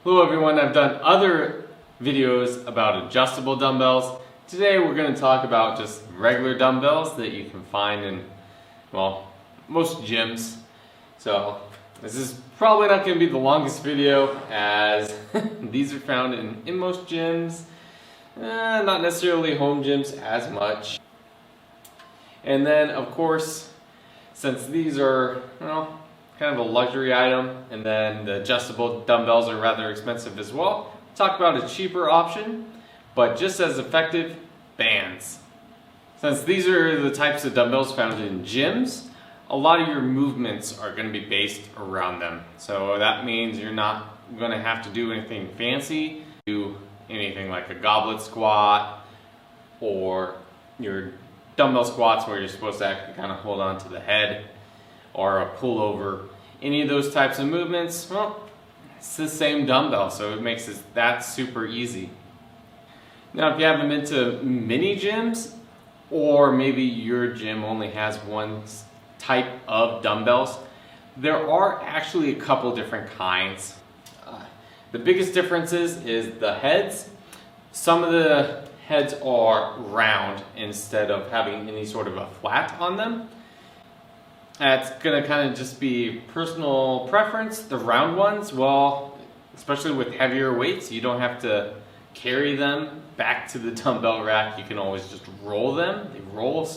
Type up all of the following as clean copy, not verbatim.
Hello everyone, I've done other videos about adjustable dumbbells. Today we're going to talk about just regular dumbbells that you can find in, well, most gyms. So this is probably not going to be the longest video as these are found in most gyms, not necessarily home gyms as much. And then of course, since these are, kind of a luxury item, and then the adjustable dumbbells are rather expensive as well, talk about a cheaper option, but just as effective, bands. Since these are the types of dumbbells found in gyms, a lot of your movements are going to be based around them. So that means you're not going to have to do anything fancy, do anything like a goblet squat or your dumbbell squats where you're supposed to actually kind of hold on to the head, or a pullover. Any of those types of movements, well, it's the same dumbbell, so it makes that super easy. Now, if you haven't been to mini gyms, or maybe your gym only has one type of dumbbells, there are actually a couple different kinds. The biggest differences is the heads. Some of the heads are round instead of having any sort of a flat on them. That's going to kind of just be personal preference. The round ones, well, especially with heavier weights, you don't have to carry them back to the dumbbell rack. You can always just roll them. They roll,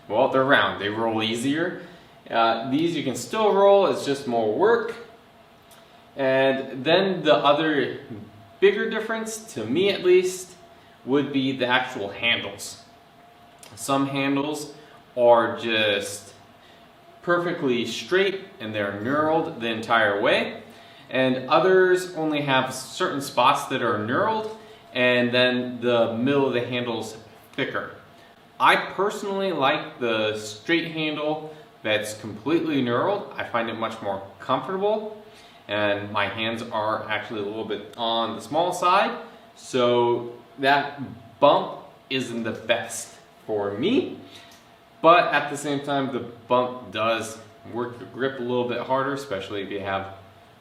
well, they're round. They roll easier. These you can still roll. It's just more work. And then the other bigger difference, to me at least, would be the actual handles. Some handles are just perfectly straight and they're knurled the entire way, and others only have certain spots that are knurled and then the middle of the handle's thicker. I personally like the straight handle that's completely knurled. I find it much more comfortable, and my hands are actually a little bit on the small side, so that bump isn't the best for me. But at the same time, the bump does work the grip a little bit harder, especially if you have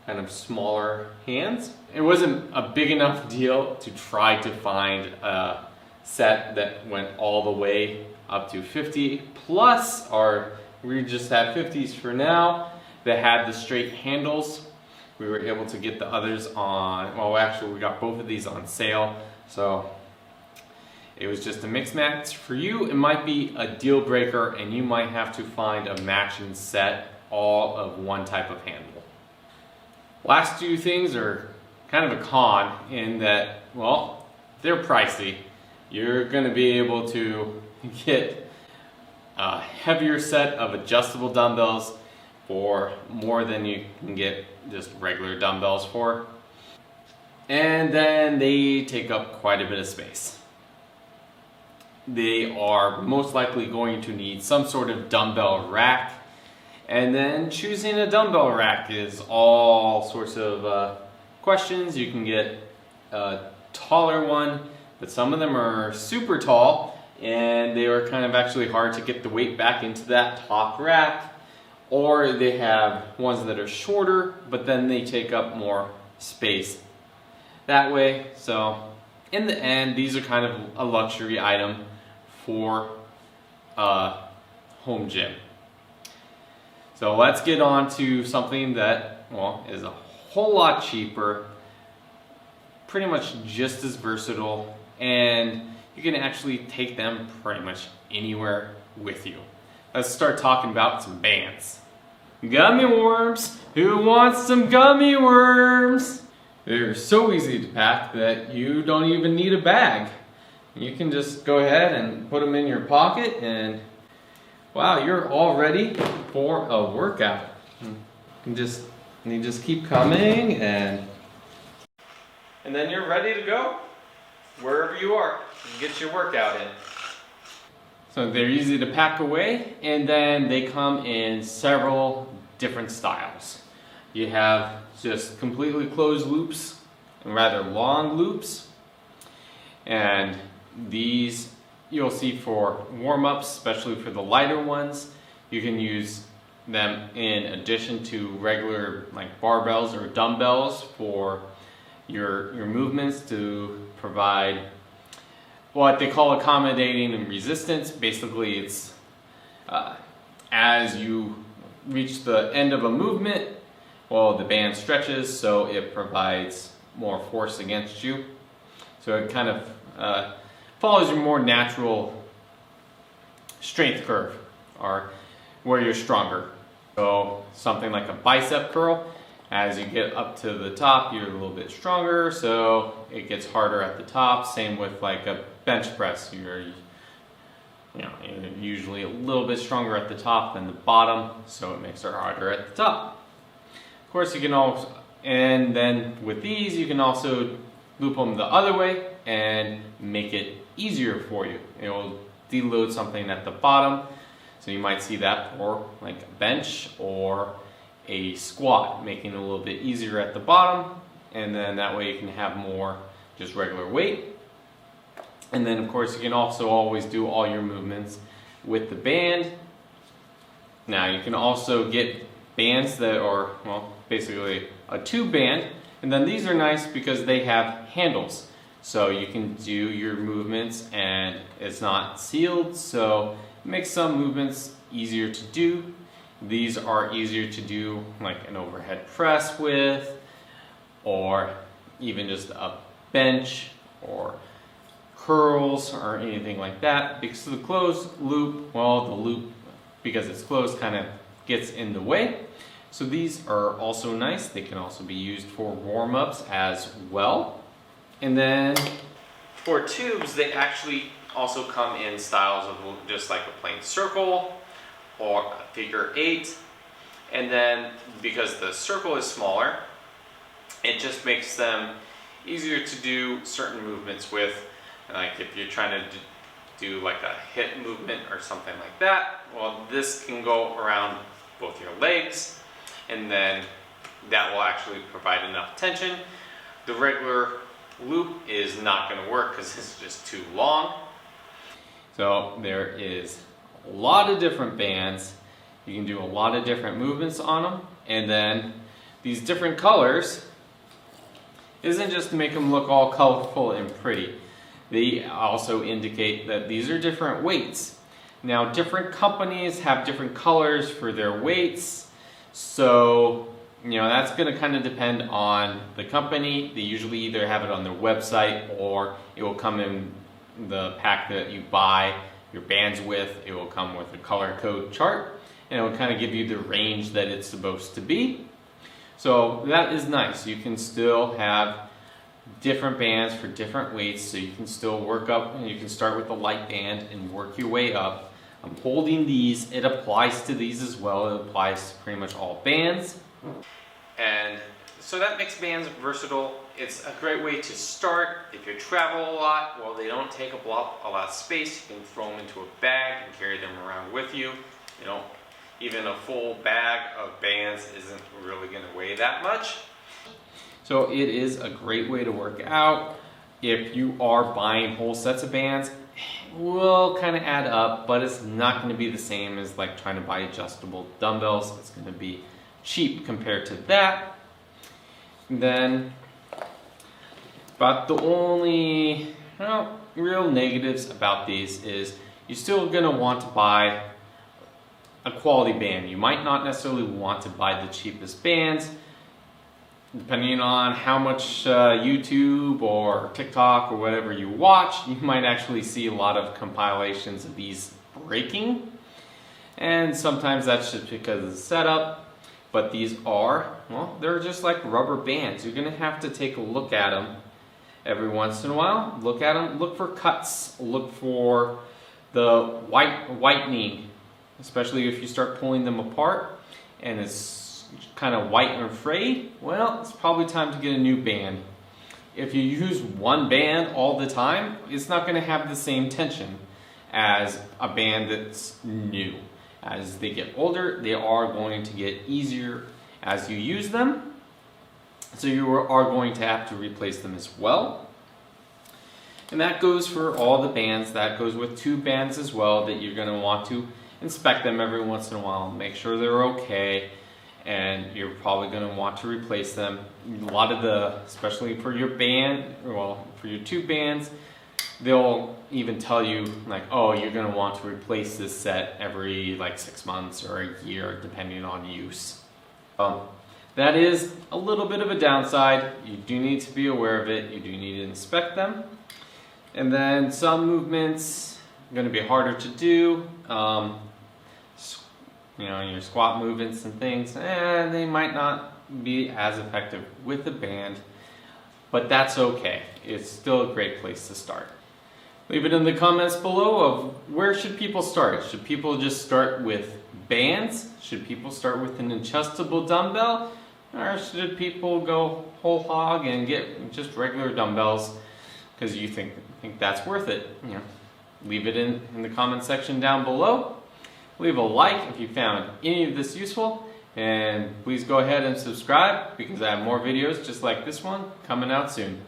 kind of smaller hands. It wasn't a big enough deal to try to find a set that went all the way up to 50 plus, or we just had 50s for now, that had the straight handles. We were able to get the others on, well, actually we got both of these on sale, so it was just a mix match. For you, it might be a deal breaker and you might have to find a matching set all of one type of handle. Last two things are kind of a con in that, well, they're pricey. You're going to be able to get a heavier set of adjustable dumbbells for more than you can get just regular dumbbells for. And then they take up quite a bit of space. They are most likely going to need some sort of dumbbell rack, and then choosing a dumbbell rack is all sorts of questions. You can get a taller one, but some of them are super tall and they are kind of actually hard to get the weight back into that top rack, or they have ones that are shorter but then they take up more space that way. So in the end, these are kind of a luxury item for a home gym. So let's get on to something that, well, is a whole lot cheaper, pretty much just as versatile, and you can actually take them pretty much anywhere with you. Let's start talking about some bands. Gummy worms! Who wants some gummy worms? They're so easy to pack that you don't even need a bag. You can just go ahead and put them in your pocket, and wow, you're all ready for a workout. You just keep coming, and then you're ready to go wherever you are and get your workout in. So they're easy to pack away, and then they come in several different styles. You have just completely closed loops and rather long loops, and these you'll see for warm-ups, especially for the lighter ones. You can use them in addition to regular like barbells or dumbbells for your movements to provide what they call accommodating and resistance. Basically, it's as you reach the end of a movement, well, the band stretches, so it provides more force against you. So it kind of follows your more natural strength curve, or where you're stronger. So something like a bicep curl, as you get up to the top, you're a little bit stronger, so it gets harder at the top. Same with like a bench press. You're usually a little bit stronger at the top than the bottom, so it makes it harder at the top. Of course, you can also, and then with these, you can also loop them the other way and make it easier for you. It will deload something at the bottom, so you might see that for like a bench or a squat, making it a little bit easier at the bottom, and then that way you can have more just regular weight. And then of course you can also always do all your movements with the band. Now you can also get bands that are, well, basically a tube band, and then these are nice because they have handles. So you can do your movements and it's not sealed, so it makes some movements easier to do. These are easier to do like an overhead press with, or even just a bench or curls or anything like that. Because of the closed loop, well, the loop, because it's closed, kind of gets in the way. So these are also nice. They can also be used for warm-ups as well. And then for tubes, they actually also come in styles of just like a plain circle or a figure 8. And then because the circle is smaller, it just makes them easier to do certain movements with. Like if you're trying to do like a hip movement or something like that, well, this can go around both your legs, and then that will actually provide enough tension. The regular loop is not going to work because it's just too long. So there is a lot of different bands. You can do a lot of different movements on them, and then these different colors isn't just to make them look all colorful and pretty. They also indicate that these are different weights. Now, different companies have different colors for their weights, so that's going to kind of depend on the company. They usually either have it on their website, or it will come in the pack that you buy your bands with. It will come with a color code chart, and it will kind of give you the range that it's supposed to be. So that is nice. You can still have different bands for different weights, so you can still work up, and you can start with the light band and work your way up. I'm holding these. It applies to these as well. It applies to pretty much all bands. And so that makes bands versatile. It's a great way to start. If you travel a lot, well, they don't take up a lot of space. You can throw them into a bag and carry them around with you. Even a full bag of bands isn't really going to weigh that much. So it is a great way to work out. If you are buying whole sets of bands, it will kind of add up, but it's not going to be the same as like trying to buy adjustable dumbbells. It's going to be cheap compared to that. And then, but the only real negatives about these is you're still going to want to buy a quality band. You might not necessarily want to buy the cheapest bands. Depending on how much YouTube or TikTok or whatever you watch, you might actually see a lot of compilations of these breaking. And sometimes that's just because of the setup. But these are, well, they're just like rubber bands. You're going to have to take a look at them every once in a while. Look at them, look for cuts, look for the whitening, especially if you start pulling them apart and it's kind of white and frayed. Well, it's probably time to get a new band. If you use one band all the time, it's not going to have the same tension as a band that's new. As they get older, they are going to get easier as you use them. So you are going to have to replace them as well. And that goes for all the bands. That goes with tube bands as well, that you're going to want to inspect them every once in a while, make sure they're okay. and you're probably going to want to replace them. A lot of especially for your band, well, for your two bands, they'll even tell you like, oh, you're going to want to replace this set every like 6 months or a year, depending on use. That is a little bit of a downside. You do need to be aware of it. You do need to inspect them. And then some movements are going to be harder to do. Your squat movements and things, they might not be as effective with the band, but that's okay. It's still a great place to start. Leave it in the comments below of where should people start. Should people just start with bands? Should people start with an adjustable dumbbell? Or should people go whole hog and get just regular dumbbells because you think that's worth it? Leave it in the comment section down below. Leave a like if you found any of this useful, and please go ahead and subscribe because I have more videos just like this one coming out soon.